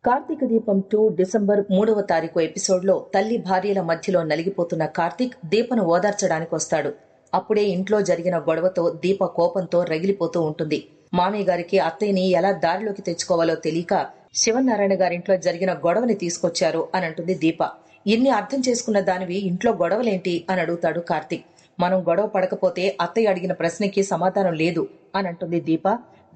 కార్తీక దీపం 2 డిసెంబర్ 3వ తారీఖు ఎపిసోడ్లో తల్లి భార్యల మధ్యలో నలిగిపోతున్న కార్తీక్ దీపను ఓదార్చడానికి వస్తాడు. అప్పుడే ఇంట్లో జరిగిన గొడవతో దీప కోపంతో రగిలిపోతూ ఉంటుంది. మామయ్య గారికి అత్తయ్యని ఎలా దారిలోకి తెచ్చుకోవాలో తెలియక శివనారాయణ గారింట్లో జరిగిన గొడవని తీసుకొచ్చారు అని అంటుంది దీప. ఇన్ని అర్థం చేసుకున్న దానివి ఇంట్లో గొడవలేంటి అని అడుగుతాడు కార్తీక్. మనం గొడవ పడకపోతే అత్తయ్య అడిగిన ప్రశ్నకి సమాధానం లేదు అని అంటుంది దీప.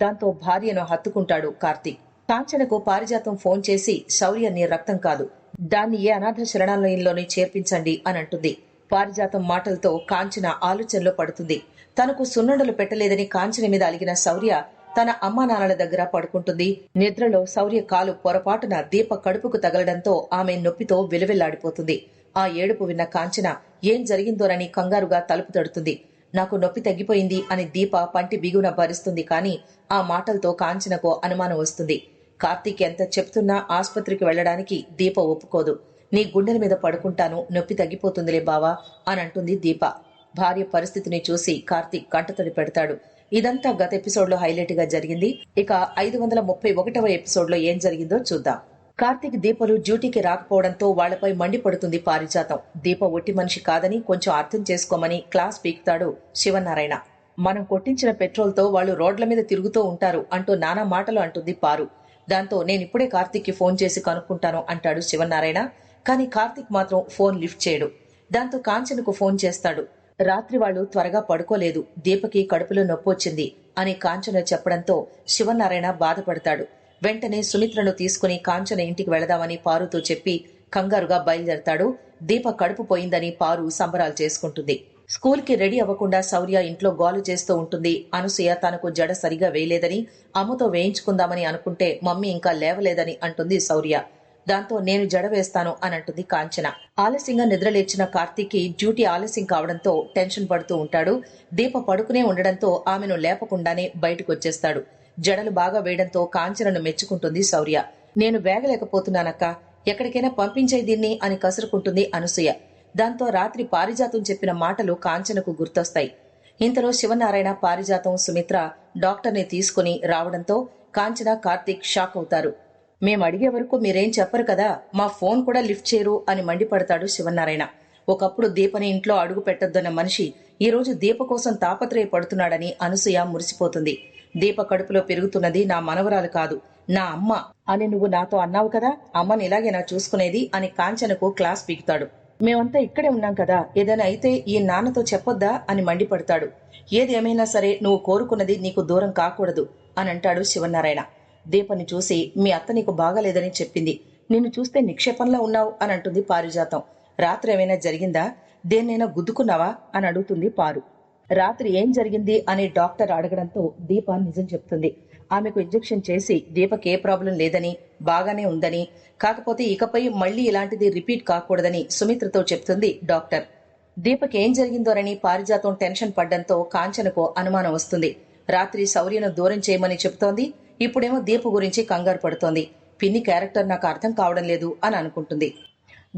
దాంతో భార్యను హత్తుకుంటాడు కార్తీక్. కాంచనకు పారిజాతం ఫోన్ చేసి శౌర్య నీ రక్తం కాదు, దాన్ని ఏ అనాథ శరణాలయంలోనే చేర్పించండి అని అంటుంది. పారిజాతం మాటలతో కాంచన ఆలోచనలో పడుతుంది. తనకు సున్నుండలు పెట్టలేదని కాంచన మీద అలిగిన శౌర్య తన అమ్మా నాన్నల దగ్గర పడుకుంటుంది. నిద్రలో శౌర్య కాలు పొరపాటున దీప కడుపుకు తగలడంతో ఆమె నొప్పితో విలువెల్లాడిపోతుంది. ఆ ఏడుపు విన్న కాంచన ఏం జరిగిందోనని కంగారుగా తలుపు తడుతుంది. నాకు నొప్పి తగ్గిపోయింది అని దీప పంటి బిగున భరిస్తుంది. కానీ ఆ మాటలతో కాంచనకు అనుమానం వస్తుంది. కార్తీక్ ఎంత చెప్తున్నా ఆస్పత్రికి వెళ్లడానికి దీప ఒప్పుకోదు. నీ గుండెల మీద పడుకుంటాను, నొప్పి తగ్గిపోతుందిలే బావా అని అంటుంది దీప. భార్య పరిస్థితిని చూసి కార్తీక్ కంటతడి పెడతాడు. ఇదంతా గత ఎపిసోడ్ లో హైలైట్ గా జరిగింది. ఇక 531వ ఎపిసోడ్ లో ఏం జరిగిందో చూద్దాం. కార్తీక్ దీపలు డ్యూటీకి రాకపోవడంతో వాళ్లపై మండిపడుతుంది పారిజాతం. దీప ఒట్టి మనిషి కాదని కొంచెం అర్థం చేసుకోమని క్లాస్ పీకుతాడు శివనారాయణ. మనం కొట్టించిన పెట్రోల్ తో వాళ్ళు రోడ్ల మీద తిరుగుతూ ఉంటారు అంటూ నానా మాటలు అంటుంది పారు. దాంతో నేనిప్పుడే కార్తీక్ కి ఫోన్ చేసి కనుక్కుంటాను అంటాడు శివనారాయణ. కానీ కార్తీక్ మాత్రం ఫోన్ లిఫ్ట్ చేయడు. దాంతో కాంచనకు ఫోన్ చేస్తాడు. రాత్రి వాళ్ళు త్వరగా పడుకోలేదు, దీపకి కడుపులో నొప్పొచ్చింది అని కాంచన చెప్పడంతో శివనారాయణ బాధపడతాడు. వెంటనే సుమిత్రను తీసుకుని కాంచన ఇంటికి వెళదామని పారుతో చెప్పి కంగారుగా బయలుదేరతాడు. దీప కడుపు పోయిందని పారు సంబరాలు చేసుకుంటుంది. స్కూల్ కి రెడీ అవ్వకుండా శౌర్య ఇంట్లో గోలు చేస్తూ ఉంటుంది. అనసూయ తనకు జడ సరిగా వేయలేదని అమ్మతో వేయించుకుందామని అనుకుంటే మమ్మీ ఇంకా లేవలేదని అంటుంది శౌర్య. దాంతో నేను జడ వేస్తాను అని అంటుంది కాంచన. ఆలస్యంగా నిద్రలేచిన కార్తీక్ కి డ్యూటీ ఆలస్యం కావడంతో టెన్షన్ పడుతూ ఉంటాడు. దీప పడుకునే ఉండడంతో ఆమెను లేపకుండానే బయటకు వచ్చేస్తాడు. జడలు బాగా వేయడంతో కాంచనను మెచ్చుకుంటుంది శౌర్య. నేను వేగలేకపోతున్నానక్క, ఎక్కడికైనా పంపించే దీన్ని అని కసురుకుంటుంది అనసూయ. దాంతో రాత్రి పారిజాతం చెప్పిన మాటలు కాంచనకు గుర్తొస్తాయి. ఇంతలో శివనారాయణ, పారిజాతం, సుమిత్ర డాక్టర్ని తీసుకుని రావడంతో కాంచన, కార్తీక్ షాక్ అవుతారు. మేం అడిగే వరకు మీరేం చెప్పరు కదా, మా ఫోన్ కూడా లిఫ్ట్ చేయరు అని మండిపడతాడు శివనారాయణ. ఒకప్పుడు దీపని ఇంట్లో అడుగు పెట్టొద్దన్న మనిషి ఈ రోజు దీప కోసం తాపత్రయపడుతున్నాడని అనసూయ మురిసిపోతుంది. దీప కడుపులో పెరుగుతున్నది నా మనవరాలు కాదు, నా అమ్మ అని నువ్వు నాతో అన్నావు కదా, అమ్మని ఇలాగేనా చూసుకునేది అని కాంచనకు క్లాస్ పీకుతాడు. మేమంతా ఇక్కడే ఉన్నాం కదా, ఏదైనా అయితే ఈ నాన్నతో చెప్పొద్దా అని మండిపడతాడు. ఏది ఏమైనా సరే నువ్వు కోరుకున్నది నీకు దూరం కాకూడదు అని అంటాడు శివనారాయణ. దీపని చూసి మీ అత్త నీకు బాగాలేదని చెప్పింది, నిన్ను చూస్తే నిక్షేపంలా ఉన్నావు అని అంటుంది పారిజాతం. రాత్రి ఏమైనా జరిగిందా, దేన్నైనా గుద్దుకున్నావా అని అడుగుతుంది పారు. రాత్రి ఏం జరిగింది అని డాక్టర్ అడగడంతో దీప నిజం చెప్తుంది. ఆమెకు ఇంజెక్షన్ చేసి దీపకి ఏ ప్రాబ్లం లేదని, బాగానే ఉందని, కాకపోతే ఇకపై మళ్లీ ఇలాంటిది రిపీట్ కాకూడదని సుమిత్రతో చెప్తుంది డాక్టర్. దీపకి ఏం జరిగిందోనని పారిజాతం టెన్షన్ పడ్డంతో కాంచనకు అనుమానం వస్తుంది. రాత్రి శౌర్యను దూరం చేయమని చెప్తోంది, ఇప్పుడేమో దీప గురించి కంగారు పడుతోంది. పిన్ని క్యారెక్టర్ నాకు అర్థం కావడం లేదు అని అనుకుంటుంది.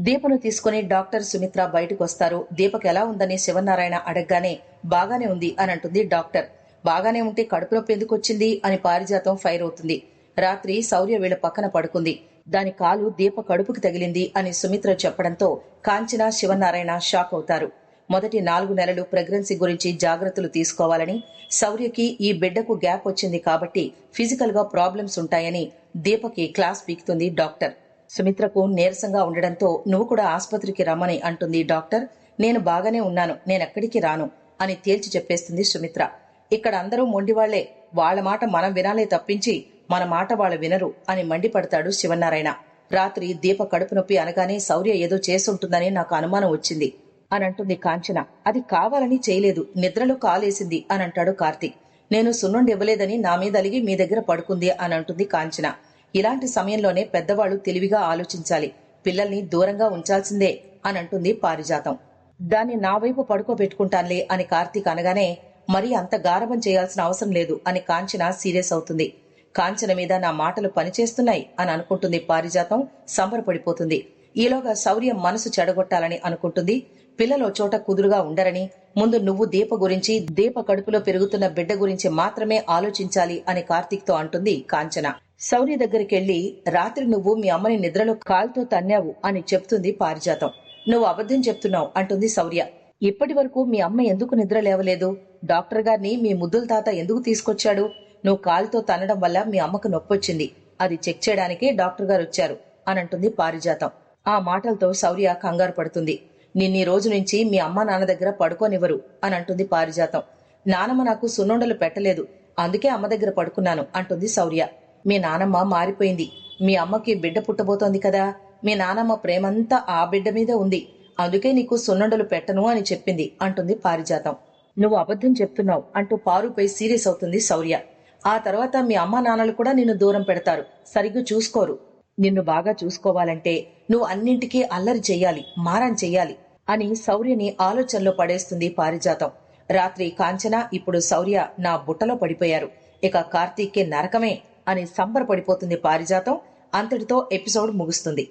దీపను తీసుకుని డాక్టర్, సుమిత్ర బయటకు వస్తారు. దీపకు ఎలా ఉందని శివనారాయణ అడగగానే బాగానే ఉంది అని అంటుంది డాక్టర్. బాగానే ఉంటే కడుపు నొప్పి ఎందుకు వచ్చింది అని పారిజాతం ఫైర్ అవుతుంది. రాత్రి శౌర్య వీళ్ల పక్కన పడుకుంది, దాని కాలు దీప కడుపుకి తగిలింది అని సుమిత్ర చెప్పడంతో కాంచన, శివనారాయణ షాక్ అవుతారు. మొదటి 4 నెలలు ప్రెగ్నెన్సీ గురించి జాగ్రత్తలు తీసుకోవాలని, శౌర్యకి ఈ బిడ్డకు గ్యాప్ వచ్చింది కాబట్టి ఫిజికల్ గా ప్రాబ్లమ్స్ ఉంటాయని దీపకి క్లాస్ పీకుతుంది డాక్టర్. సుమిత్రకు నీరసంగా ఉండడంతో నువ్వు కూడా ఆస్పత్రికి రమ్మని అంటుంది డాక్టర్. నేను బాగానే ఉన్నాను, నేనెక్కడికి రాను అని తేల్చి చెప్పేస్తుంది సుమిత్ర. ఇక్కడ అందరూ మొండివాళ్లే, వాళ్ల మాట మనం వినాలే తప్పించి మన మాట వాళ్ళు వినరు అని మండిపడతాడు శివనారాయణ. రాత్రి దీప కడుపు నొప్పి అనగానే శౌర్య ఏదో చేసుంటుందని నాకు అనుమానం వచ్చింది అని అంటుంది కాంచన. అది కావాలని చేయలేదు, నిద్రలో కాలేసింది అని అంటాడు కార్తీక్. నేను సున్నుండి ఇవ్వలేదని నా మీద అలిగి మీ దగ్గర పడుకుంది అని అంటుంది కాంచన. ఇలాంటి సమయంలోనే పెద్దవాళ్లు తెలివిగా ఆలోచించాలి, పిల్లల్ని దూరంగా ఉంచాల్సిందే అని అంటుంది పారిజాతం. దాన్ని నా వైపు పడుకోబెట్టుకుంటానులే అని కార్తీక్ అనగానే మరీ అంత గారభం చేయాల్సిన అవసరం లేదు అని కాంచన సీరియస్ అవుతుంది. కాంచన మీద నా మాటలు పనిచేస్తున్నాయి అని అనుకుంటుంది పారిజాతం. సంబరపడిపోతుంది. ఈలోగా శౌర్య మనసు చెడగొట్టాలని అనుకుంటుంది. పిల్లలు చోట కుదురుగా ఉండరని, ముందు నువ్వు దీప గురించి, దీప కడుపులో పెరుగుతున్న బిడ్డ గురించి మాత్రమే ఆలోచించాలి అని కార్తీక్ తో అంటుంది కాంచన. శౌర్య దగ్గరికెళ్లి రాత్రి నువ్వు మీ అమ్మని నిద్రలో కాల్తో తన్నావు అని చెప్తుంది పారిజాతం. నువ్వు అబద్ధం చెప్తున్నావు అంటుంది శౌర్య. ఇప్పటి వరకు మీ అమ్మ ఎందుకు నిద్ర లేవలేదు? డాక్టర్ గారిని మీ ముద్దుల తాత ఎందుకు తీసుకొచ్చాడు? నువ్వు కాలుతో తన్నడం వల్ల మీ అమ్మకు నొప్పొచ్చింది, అది చెక్ చేయడానికే డాక్టర్ గారు వచ్చారు అనంటుంది పారిజాతం. ఆ మాటలతో శౌర్య కంగారు పడుతుంది. నిన్నీ రోజు నుంచి మీ అమ్మ నాన్న దగ్గర పడుకోనివ్వరు అనంటుంది పారిజాతం. నానమ్మ నాకు సున్నుండలు పెట్టలేదు, అందుకే అమ్మ దగ్గర పడుకున్నాను అంటుంది శౌర్య. మీ నానమ్మ మారిపోయింది. మీ అమ్మకి బిడ్డ పుట్టబోతోంది కదా, మీ నానమ్మ ప్రేమంతా ఆ బిడ్డ మీద ఉంది, అందుకే నీకు సున్నుండలు పెట్టను అని చెప్పింది అంటుంది పారిజాతం. నువ్వు అబద్ధం చెప్తున్నావు అంటూ పారుపై సీరియస్ అవుతుంది శౌర్య. ఆ తర్వాత మీ అమ్మా నాన్నలు కూడా నిన్ను దూరం పెడతారు, సరిగ్గా చూసుకోరు. నిన్ను బాగా చూసుకోవాలంటే నువ్వు అన్నింటికీ అల్లరి చెయ్యాలి, మారం చెయ్యాలి అని శౌర్యని ఆలోచనలో పడేస్తుంది పారిజాతం. రాత్రి కాంచన, ఇప్పుడు శౌర్య నా బుట్టలో పడిపోయారు, ఇక కార్తీక్కే నరకమే అని సంబరపడిపోతుంది పారిజాతం. అంతటితో ఎపిసోడ్ ముగుస్తుంది.